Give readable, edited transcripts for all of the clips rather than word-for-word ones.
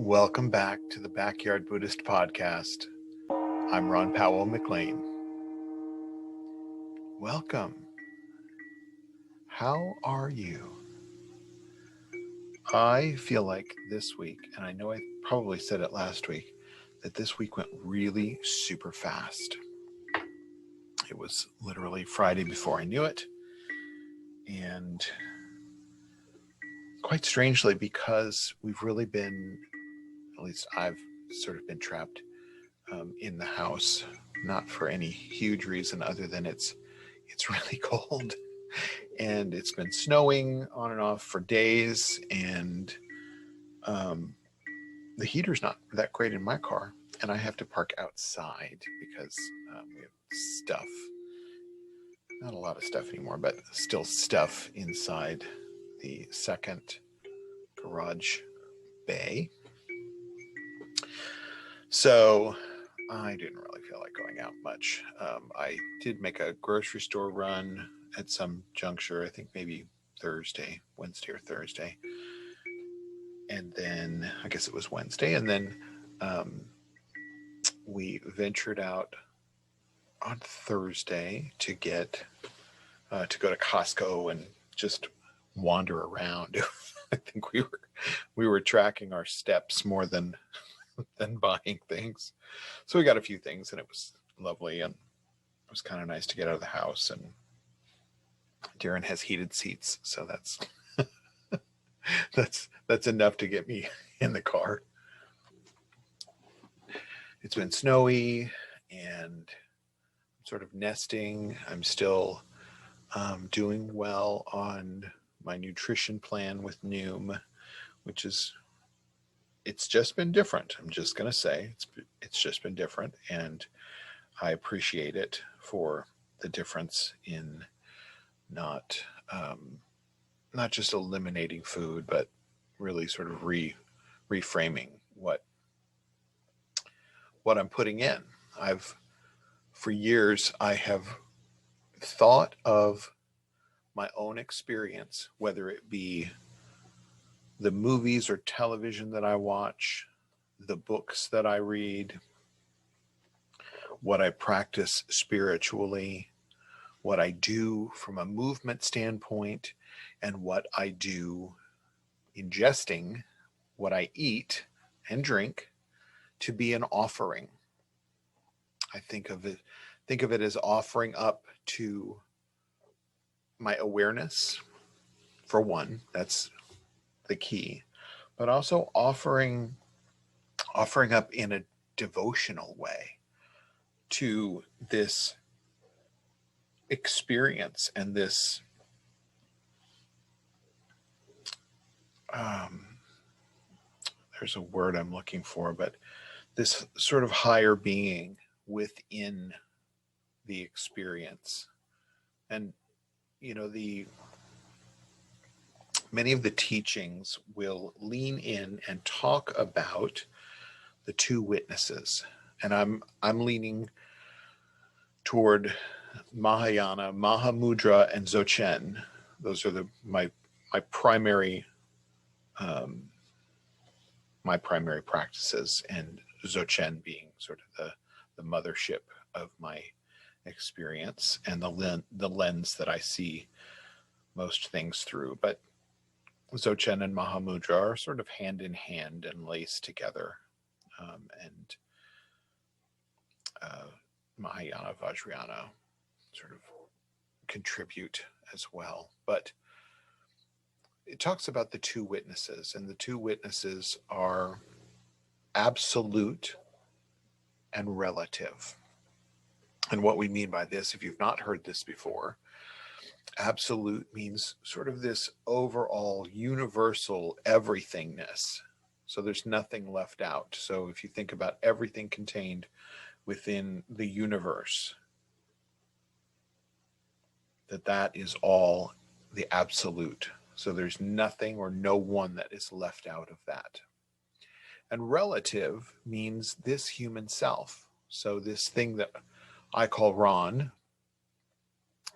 Welcome back to the Backyard Buddhist podcast. I'm Ron Powell McLean. Welcome. How are you? I feel like this week, and I know I probably said it last week, that this week went really super fast. It was literally Friday before I knew it. And quite strangely, because we've really been, at least I've sort of been trapped in the house, not for any huge reason other than it's really cold and it's been snowing on and off for days, and the heater's not that great in my car, and I have to park outside because we have stuff, not a lot of stuff anymore, but still stuff inside the second garage bay. So I didn't really feel like going out much. I did make a grocery store run at some juncture, I think maybe Wednesday or Thursday. And then I guess it was Wednesday. And then we ventured out on Thursday to go to Costco and just wander around. I think we were tracking our steps more than buying things. So we got a few things, and it was lovely, and it was kind of nice to get out of the house. And Darren has heated seats, so that's enough to get me in the car. It's been snowy and sort of nesting. I'm still doing well on my nutrition plan with Noom, which is, it's just been different. I'm just going to say it's just been different, and I appreciate it for the difference in not just eliminating food, but really sort of reframing what I'm putting in. For years, I have thought of my own experience, whether it be the movies or television that I watch, the books that I read, what I practice spiritually, what I do from a movement standpoint, and what I do ingesting, what I eat and drink, to be an offering. I think of it as offering up to my awareness, for one. That's the key, but also offering up in a devotional way to this experience and this there's a word I'm looking for, but this sort of higher being within the experience. And many of the teachings will lean in and talk about the two witnesses. And I'm leaning toward Mahayana, Mahamudra, and Dzogchen. Those are my primary practices, and Dzogchen being sort of the mothership of my experience and the lens that I see most things through. But Dzogchen and Mahamudra are sort of hand in hand and laced together, and Mahayana, Vajrayana sort of contribute as well. But it talks about the two witnesses, and the two witnesses are absolute and relative. And what we mean by this, if you've not heard this before, absolute means sort of this overall universal everythingness. So there's nothing left out. So if you think about everything contained within the universe, that is all the absolute. So there's nothing or no one that is left out of that. And relative means this human self. So this thing that I call Ron,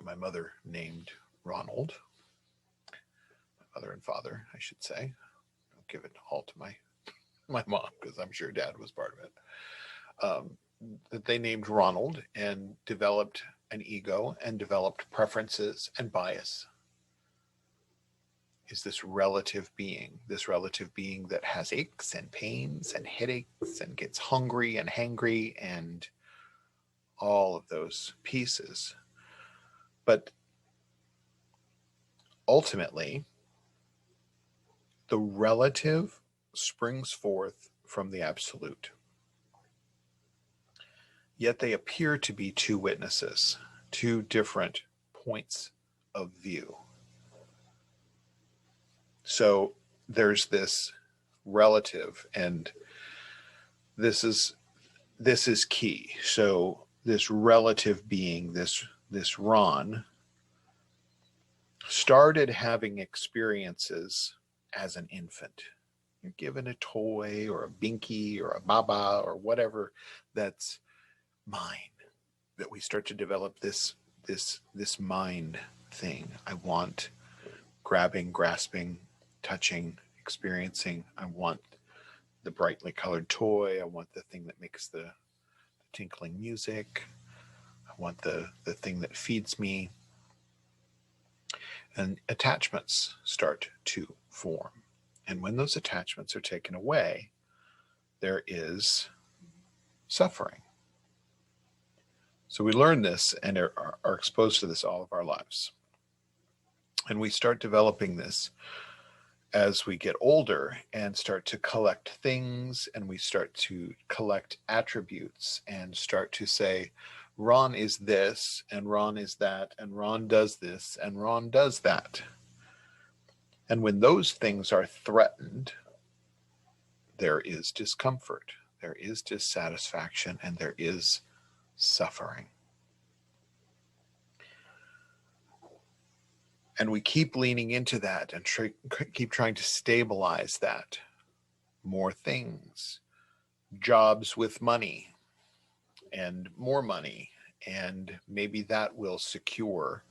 my mother named Ronald, my mother and father, I should say. Don't give it all to my my mom, because I'm sure Dad was part of it, that they named Ronald and developed an ego and developed preferences and bias. Is this relative being that has aches and pains and headaches and gets hungry and hangry and all of those pieces. But ultimately, the relative springs forth from the absolute. Yet they appear to be two witnesses, two different points of view. So there's this relative, and this is key. So this relative being, this Ron, started having experiences as an infant. You're given a toy or a binky or a baba or whatever that's mine, that we start to develop this mind thing. I want grabbing, grasping, touching, experiencing. I want the brightly colored toy. I want the thing that makes the tinkling music. I want the thing that feeds me. And attachments start to form. And when those attachments are taken away, there is suffering. So we learn this and are exposed to this all of our lives. And we start developing this as we get older and start to collect things, and we start to collect attributes and start to say, Ron is this, and Ron is that, and Ron does this, and Ron does that. And when those things are threatened, there is discomfort, there is dissatisfaction, and there is suffering. And we keep leaning into that and keep trying to stabilize that. More things, jobs with money, and more money. And maybe that will secure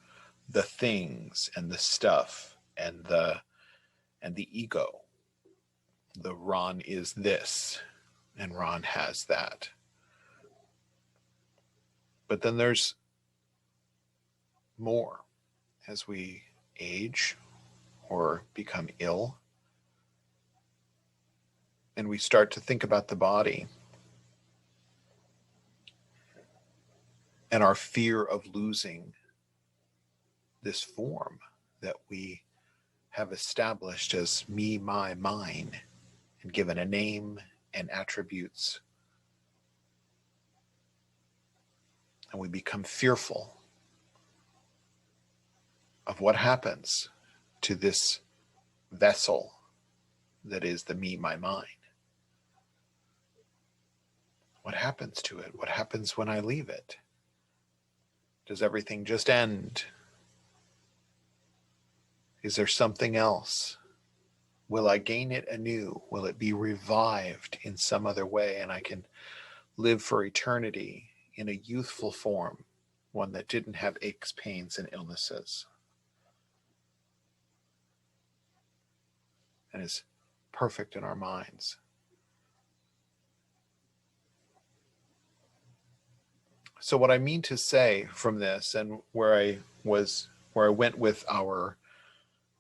the things and the stuff and the ego. The Ron is this, and Ron has that. But then there's more as we age or become ill, and we start to think about the body and our fear of losing this form that we have established as me, my, mine, and given a name and attributes. And we become fearful of what happens to this vessel that is the me, my, mine. What happens to it? What happens when I leave it? Does everything just end? Is there something else? Will I gain it anew? Will it be revived in some other way, and I can live for eternity in a youthful form, one that didn't have aches, pains, and illnesses, and is perfect in our minds? So what I mean to say from this, and where I went with our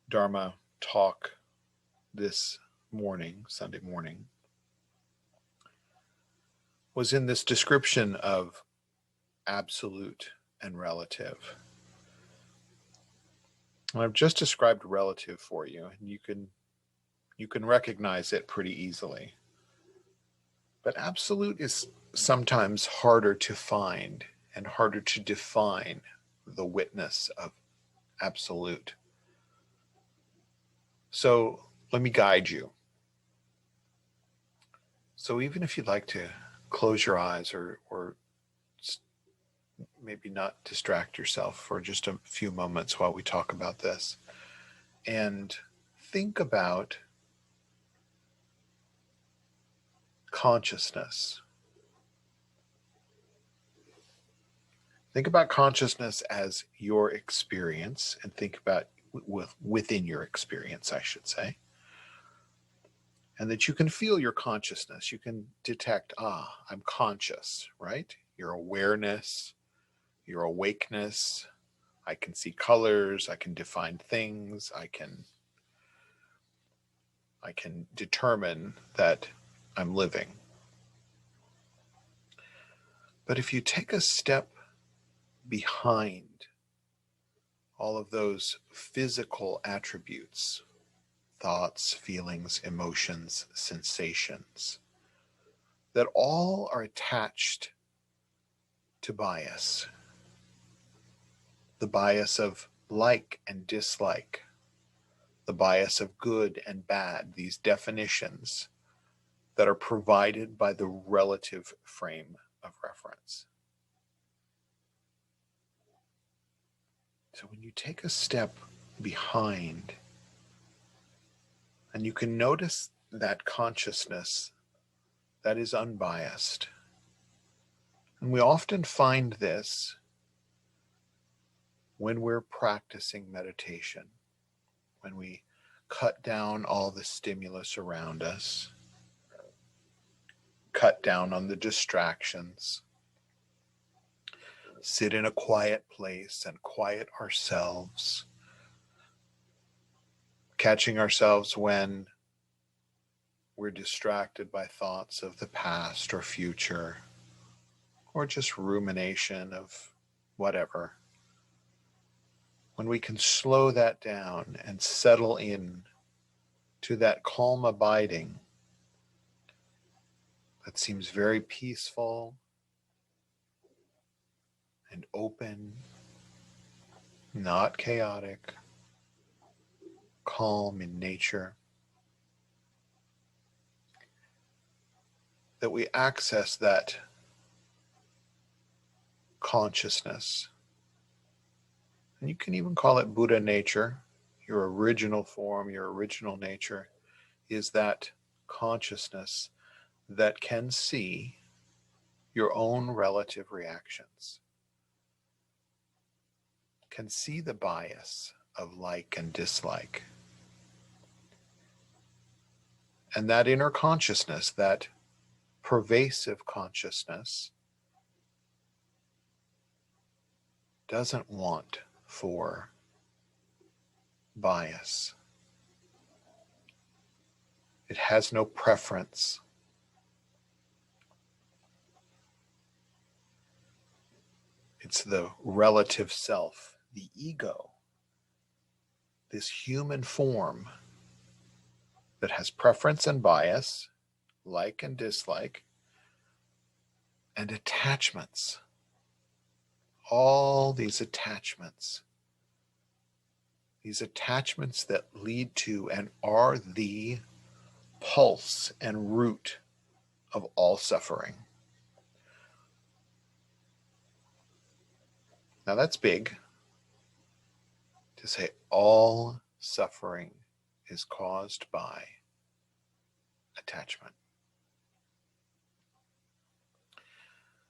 Dharma talk this morning, Sunday morning, was in this description of absolute and relative. And I've just described relative for you, and you can recognize it pretty easily. But absolute is sometimes harder to find and harder to define the witness of absolute. So let me guide you. So even if you'd like to close your eyes or maybe not distract yourself for just a few moments while we talk about this, and think about consciousness. Think about consciousness as your experience, and think about within your experience, I should say. And that you can feel your consciousness. You can detect, I'm conscious, right? Your awareness, your awakeness. I can see colors. I can define things. I can determine that I'm living. But if you take a step behind all of those physical attributes, thoughts, feelings, emotions, sensations, that all are attached to bias. The bias of like and dislike, the bias of good and bad, these definitions that are provided by the relative frame of reference. So when you take a step behind, and you can notice that consciousness that is unbiased. And we often find this when we're practicing meditation, when we cut down all the stimulus around us, cut down on the distractions, sit in a quiet place and quiet ourselves, catching ourselves when we're distracted by thoughts of the past or future, or just rumination of whatever. When we can slow that down and settle in to that calm abiding that seems very peaceful and open, not chaotic, calm in nature, that we access that consciousness. And you can even call it Buddha nature. Your original form, your original nature is that consciousness that can see your own relative reactions, can see the bias of like and dislike. And that inner consciousness, that pervasive consciousness, doesn't want for bias. It has no preference. It's the relative self, the ego, this human form that has preference and bias, like and dislike, and attachments. All these attachments that lead to and are the pulse and root of all suffering. Now that's big to say all suffering is caused by attachment.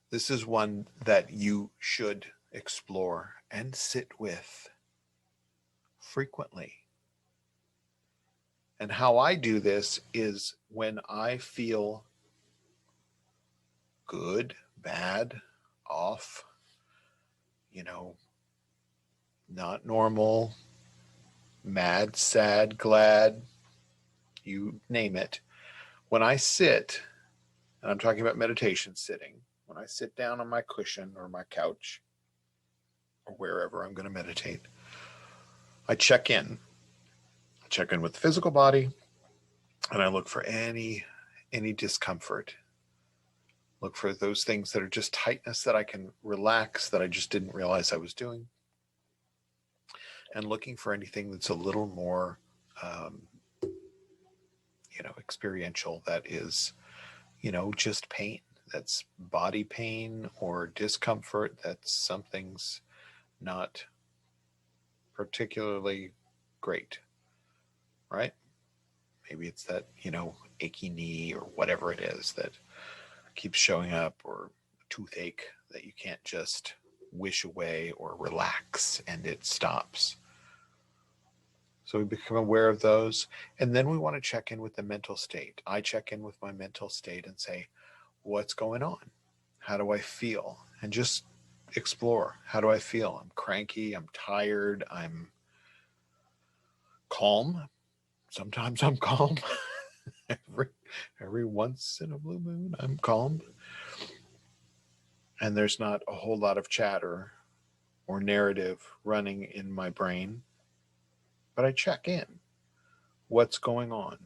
This is one that you should explore and sit with frequently. And how I do this is when I feel good, bad, off, not normal, mad, sad, glad, you name it. When I sit, and I'm talking about meditation sitting, when I sit down on my cushion or my couch or wherever I'm going to meditate, I check in. I check in with the physical body, and I look for any discomfort. Look for those things that are just tightness that I can relax that I just didn't realize I was doing. And looking for anything that's a little more, experiential, that is, just pain. That's body pain or discomfort. That's something's not particularly great, right? Maybe it's that, achy knee or whatever it is that keeps showing up, or toothache that you can't just wish away or relax and it stops. So we become aware of those. And then we want to check in with the mental state. I check in with my mental state and say, what's going on? How do I feel? And just explore. How do I feel? I'm cranky. I'm tired. I'm calm. Sometimes I'm calm. every once in a blue moon, I'm calm. And there's not a whole lot of chatter or narrative running in my brain. But I check in. What's going on?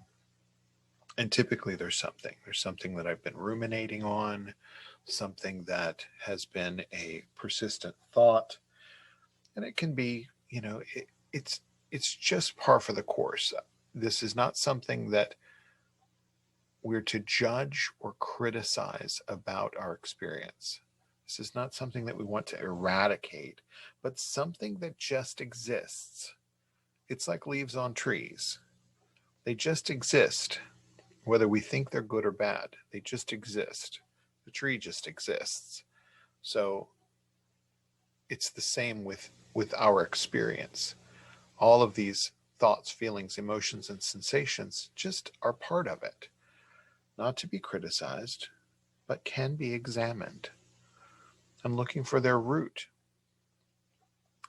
And typically there's something that I've been ruminating on, something that has been a persistent thought. And it can be, it's just par for the course. This is not something that we're to judge or criticize about our experience. This is not something that we want to eradicate, but something that just exists. It's like leaves on trees. They just exist. Whether we think they're good or bad, they just exist. The tree just exists. So it's the same with our experience. All of these thoughts, feelings, emotions, and sensations just are part of it. Not to be criticized, but can be examined. I'm looking for their root.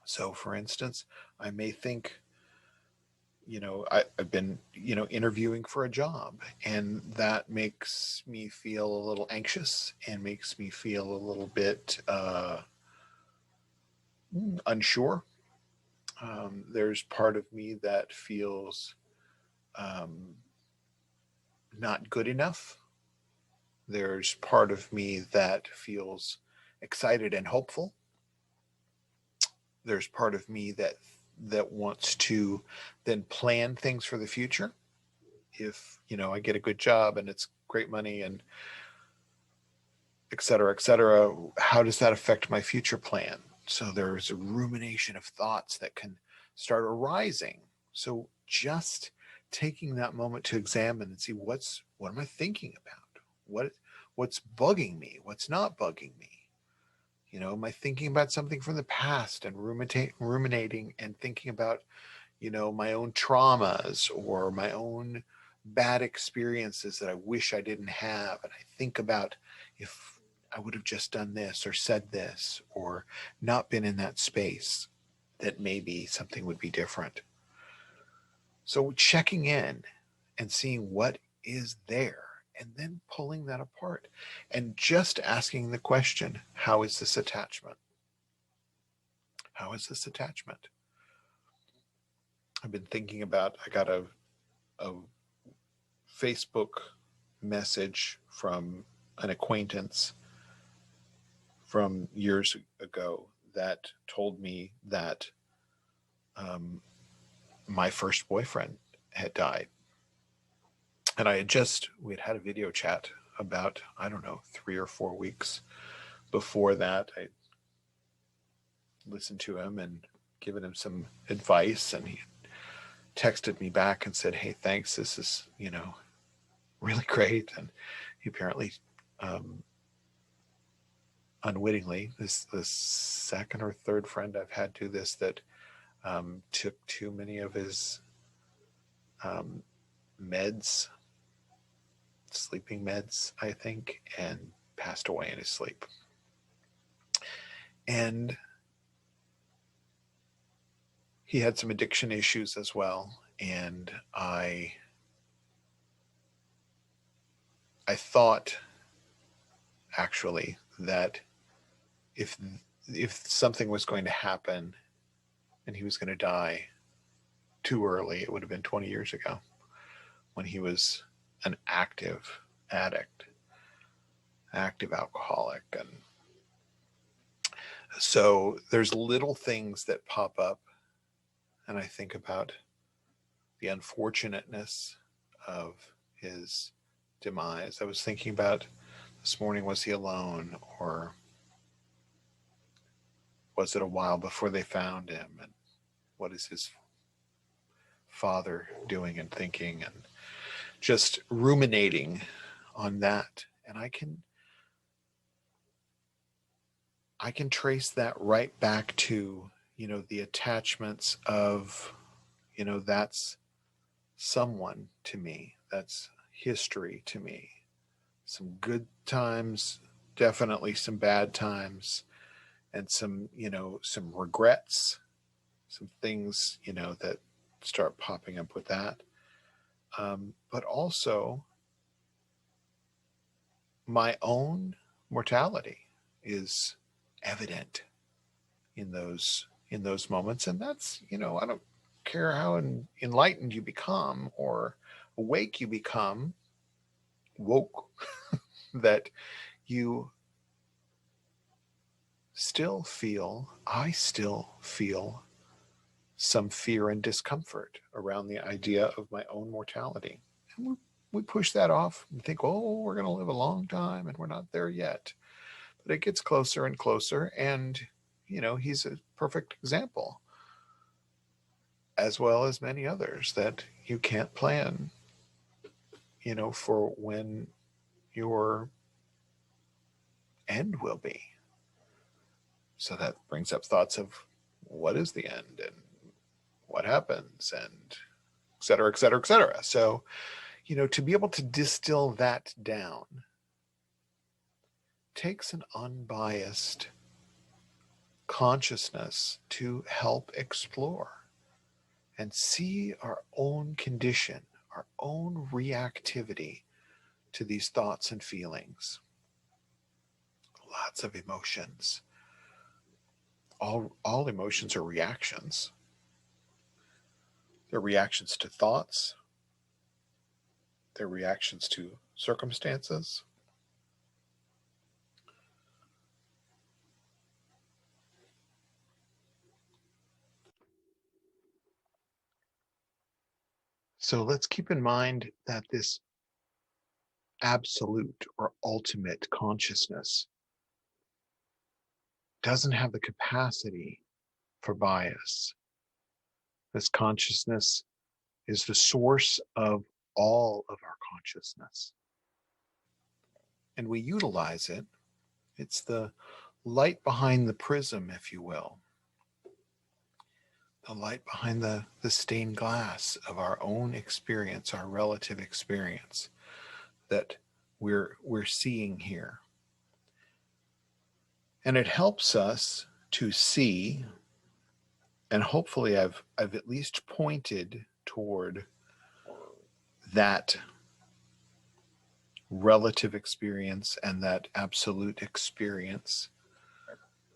So, for instance, I may think, I've been, interviewing for a job, and that makes me feel a little anxious and makes me feel a little bit unsure. There's part of me that feels not good enough. There's part of me that feels excited and hopeful. There's part of me that wants to then plan things for the future. If, I get a good job and it's great money and et cetera, how does that affect my future plan? So there's a rumination of thoughts that can start arising. So just taking that moment to examine and see what am I thinking about? What's bugging me? What's not bugging me? Am I thinking about something from the past and ruminating and thinking about, my own traumas or my own bad experiences that I wish I didn't have. And I think about if I would have just done this or said this or not been in that space, that maybe something would be different. So checking in and seeing what is there and then pulling that apart and just asking the question, how is this attachment? How is this attachment? I've been thinking about, I got a Facebook message from an acquaintance from years ago that told me that my first boyfriend had died. And we had a video chat about, 3 or 4 weeks before that. I listened to him and given him some advice, and he texted me back and said, hey, thanks. This is, really great. And he apparently, unwittingly, the second or third friend I've had do this that took too many of his meds, sleeping meds, I think, and passed away in his sleep. And he had some addiction issues as well. And I thought actually that if something was going to happen and he was going to die too early, it would have been 20 years ago when he was an active addict, active alcoholic. And so there's little things that pop up, and I think about the unfortunateness of his demise. I was thinking about this morning, was he alone, or was it a while before they found him? And what is his father doing and thinking? And just ruminating on that. And I can trace that right back to, the attachments of, that's someone to me. That's history to me. Some good times, definitely some bad times, and some regrets, some things, that start popping up with that. But also my own mortality is evident in those moments. And that's, I don't care how enlightened you become or awake you become, woke, that you I still feel some fear and discomfort around the idea of my own mortality. And we push that off and think, oh, we're going to live a long time, and we're not there yet. But it gets closer and closer. And, he's a perfect example, as well as many others, that you can't plan, for when your end will be. So that brings up thoughts of what is the end and what happens, and et cetera, et cetera, et cetera. So, to be able to distill that down takes an unbiased consciousness to help explore and see our own condition, our own reactivity to these thoughts and feelings. Lots of emotions. All emotions are reactions. They're reactions to thoughts. They're reactions to circumstances. So let's keep in mind that this absolute or ultimate consciousness doesn't have the capacity for bias. This consciousness is the source of all of our consciousness. And we utilize it. It's the light behind the prism, if you will. The light behind the stained glass of our own experience, our relative experience, that we're seeing here. And it helps us to see, and hopefully I've at least pointed toward that relative experience and that absolute experience,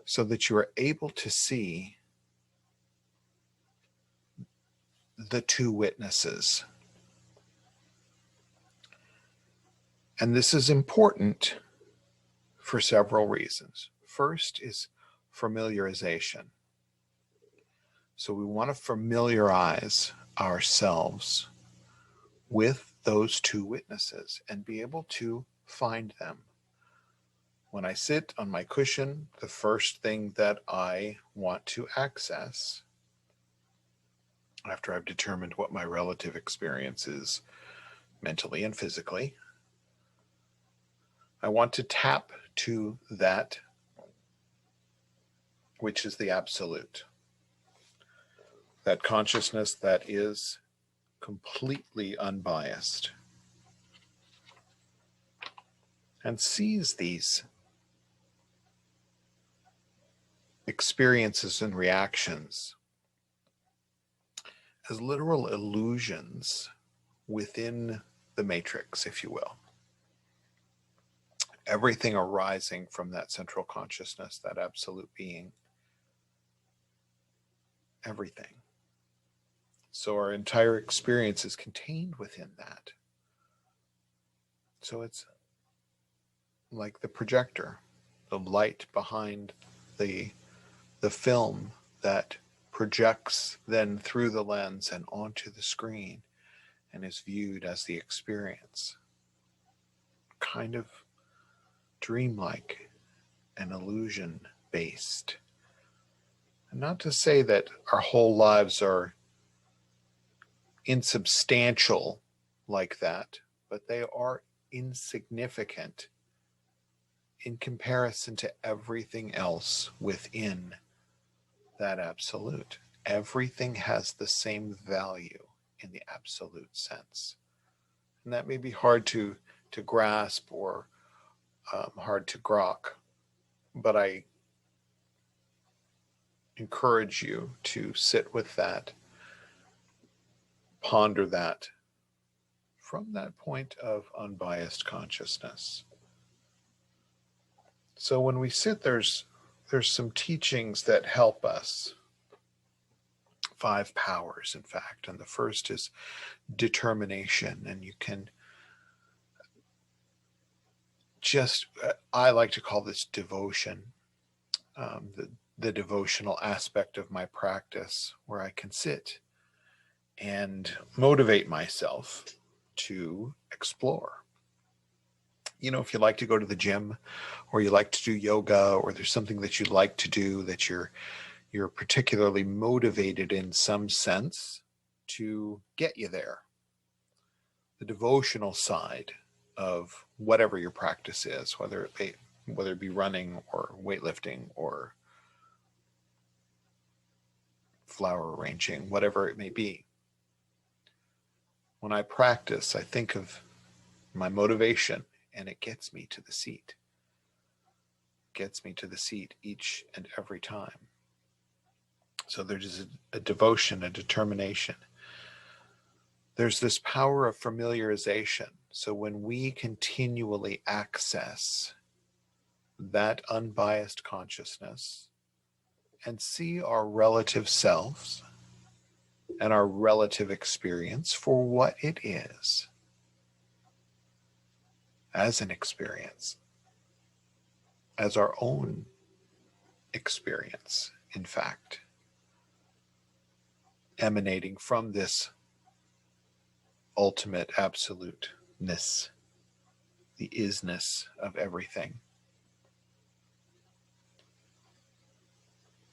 so that you are able to see the two witnesses. And this is important for several reasons. First is familiarization. So we want to familiarize ourselves with those two witnesses and be able to find them. When I sit on my cushion, the first thing that I want to access, after I've determined what my relative experience is mentally and physically, I want to tap to that which is the absolute. That consciousness that is completely unbiased and sees these experiences and reactions as literal illusions within the matrix, if you will. Everything arising from that central consciousness, that absolute being. Everything. So our entire experience is contained within that. So it's like the projector, the light behind the film that projects then through the lens and onto the screen and is viewed as the experience. Kind of dreamlike and illusion based. And not to say that our whole lives are insubstantial like that, but they are insignificant in comparison to everything else within that absolute. Everything has the same value in the absolute sense. And that may be hard to grasp or hard to grok, but I encourage you to sit with that, ponder that from that point of unbiased consciousness. So when we sit, there's some teachings that help us. 5 powers, in fact, and the first is determination, and you can just, I like to call this devotion, the devotional aspect of my practice, where I can sit and motivate myself to explore. You know, if you like to go to the gym, or you like to do yoga, or there's something that you like to do that you're particularly motivated in some sense to get you there. The devotional side of whatever your practice is, whether it be running or weightlifting or flower arranging, whatever it may be. When I practice, I think of my motivation, and it gets me to the seat. It gets me to the seat each and every time. So there's a devotion, a determination. There's this power of familiarization. So when we continually access that unbiased consciousness and see our relative selves and our relative experience for what it is, as an experience, as our own experience, in fact, emanating from this ultimate absoluteness, the isness of everything.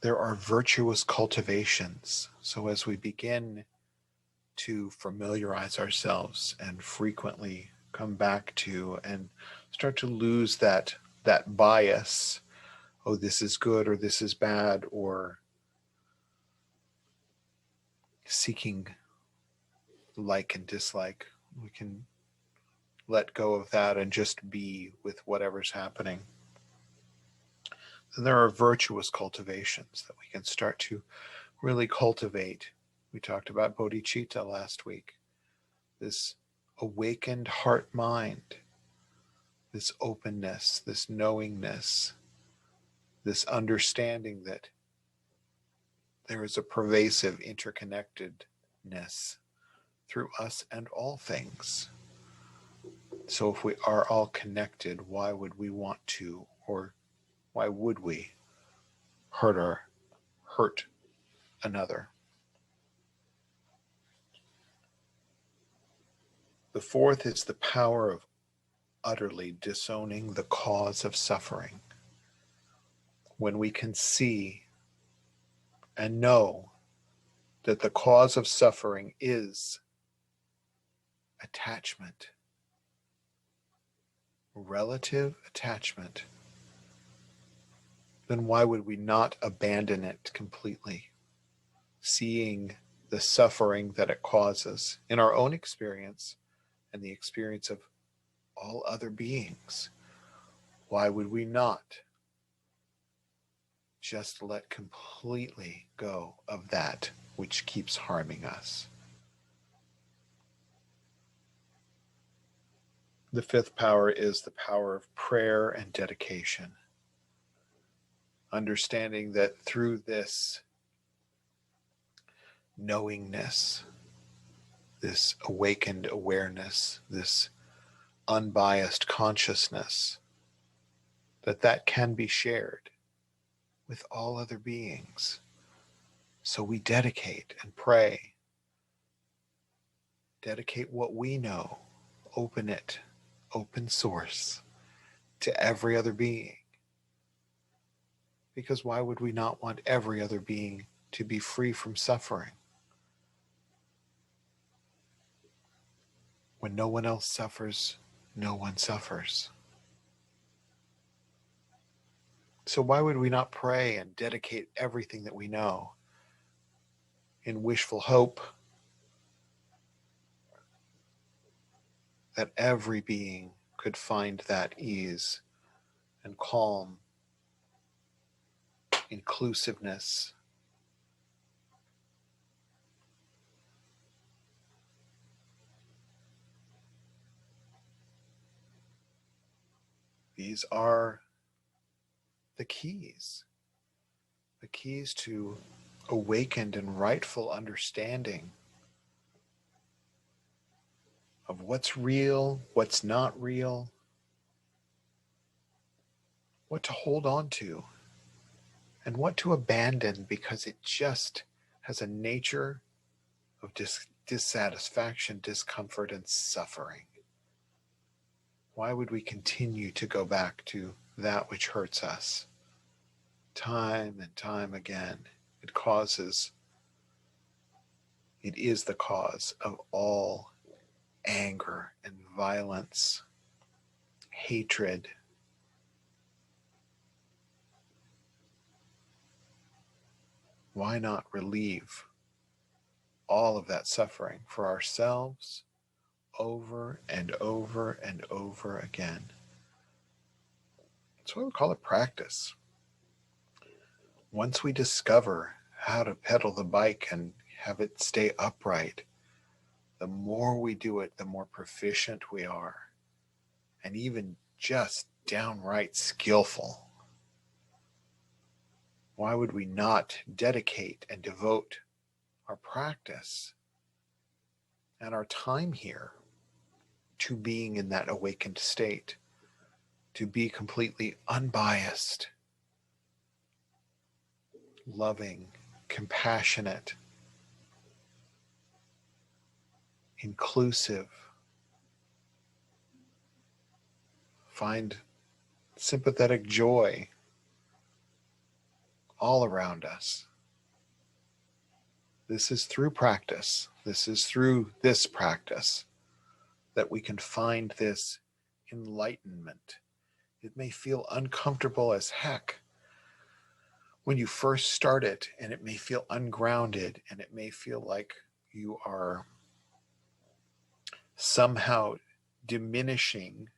There are virtuous cultivations. So as we begin to familiarize ourselves and frequently come back to and start to lose that bias, oh, this is good or this is bad, or seeking like and dislike, we can let go of that and just be with whatever's happening. Then there are virtuous cultivations that we can start to really cultivate. We talked about bodhicitta last week. This awakened heart-mind, this openness, this knowingness, this understanding that there is a pervasive interconnectedness through us and all things. So if we are all connected, why would we want to, or why would we hurt another? The fourth is the power of utterly disowning the cause of suffering. When we can see and know that the cause of suffering is attachment, relative attachment, then why would we not abandon it completely? Seeing the suffering that it causes in our own experience and the experience of all other beings, why would we not just let completely go of that which keeps harming us? The fifth power is the power of prayer and dedication. Understanding that through this knowingness, this awakened awareness, this unbiased consciousness, that can be shared with all other beings. So we dedicate and pray, dedicate what we know, open it, open source to every other being. Because why would we not want every other being to be free from suffering? When no one else suffers, no one suffers. So why would we not pray and dedicate everything that we know in wishful hope that every being could find that ease and calm, inclusiveness. These are the keys to awakened and rightful understanding of what's real, what's not real, what to hold on to, and what to abandon because it just has a nature of dissatisfaction, discomfort, and suffering. Why would we continue to go back to that which hurts us time and time again? It is the cause of all anger and violence, hatred. Why not relieve all of that suffering for ourselves over and over and over again? That's why we call it practice. Once we discover how to pedal the bike and have it stay upright, the more we do it, the more proficient we are, and even just downright skillful. Why would we not dedicate and devote our practice and our time here to being in that awakened state, to be completely unbiased, loving, compassionate, inclusive, find sympathetic joy all around us? This is through practice. This is through this practice that we can find this enlightenment. It may feel uncomfortable as heck when you first start it, and it may feel ungrounded, and it may feel like you are somehow diminishing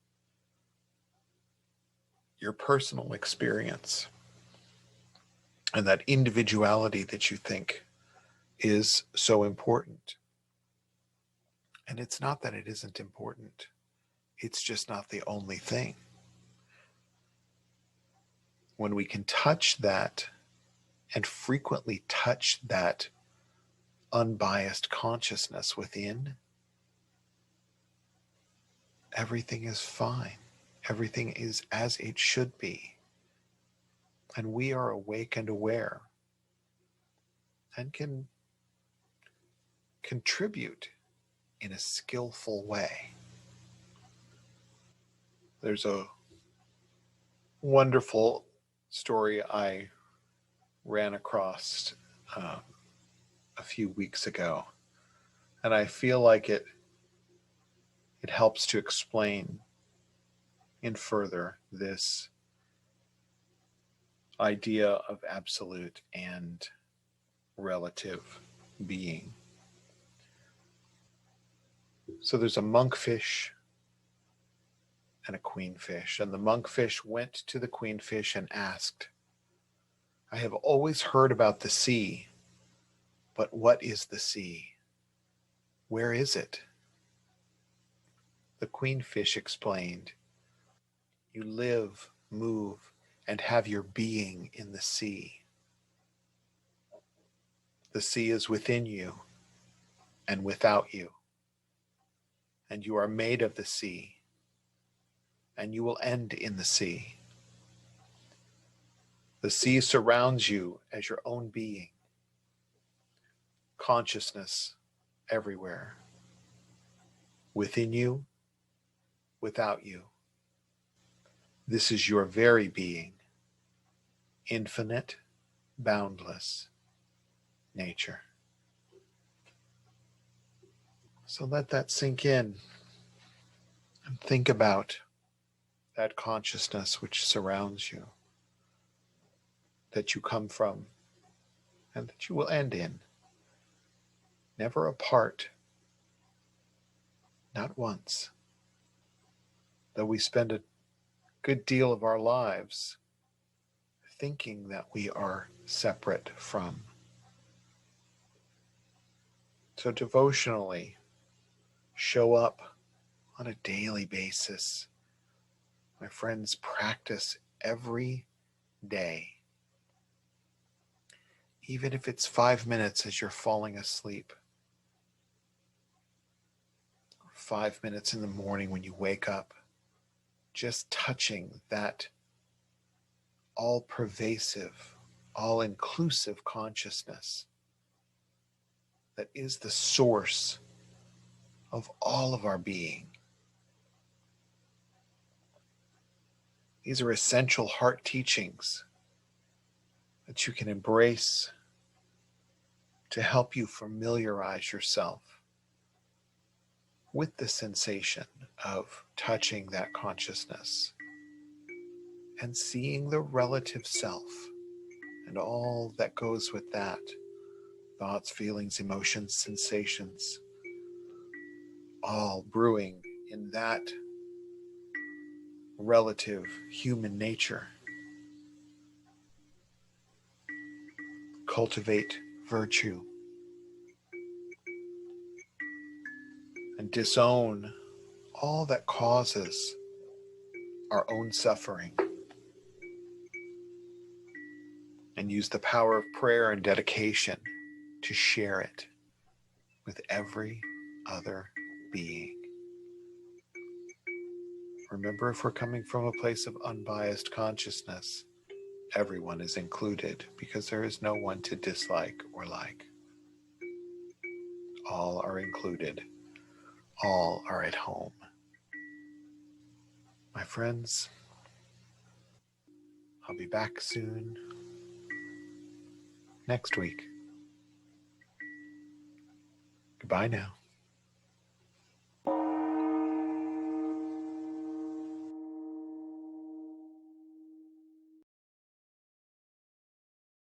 your personal experience and that individuality that you think is so important. And it's not that it isn't important, it's just not the only thing. When we can touch that and frequently touch that unbiased consciousness within, everything is fine. Everything is as it should be. And we are awake and aware and can contribute in a skillful way. There's a wonderful story I ran across a few weeks ago, and I feel like it helps to explain in further this idea of absolute and relative being. So there's a monkfish and a queenfish, and the monkfish went to the queenfish and asked, "I have always heard about the sea, but what is the sea? Where is it?" The queenfish explained, "You live, move, and have your being in the sea. The sea is within you and without you, and you are made of the sea, and you will end in the sea. The sea surrounds you as your own being, consciousness everywhere, within you, without you. This is your very being, infinite, boundless nature." So let that sink in and think about that consciousness which surrounds you, that you come from, and that you will end in. never apart, not once, though we spend a good deal of our lives thinking that we are separate from. So devotionally, show up on a daily basis. My friends, practice every day. Even if it's 5 minutes as you're falling asleep, or 5 minutes in the morning when you wake up, just touching that all pervasive, all inclusive consciousness that is the source of all of our being. These are essential heart teachings that you can embrace to help you familiarize yourself with the sensation of touching that consciousness and seeing the relative self and all that goes with that. Thoughts, feelings, emotions, sensations, all brewing in that relative human nature. Cultivate virtue and disown all that causes our own suffering, and use the power of prayer and dedication to share it with every other being. Remember, if we're coming from a place of unbiased consciousness, everyone is included because there is no one to dislike or like. All are included. All are at home. My friends, I'll be back soon next week. Goodbye now.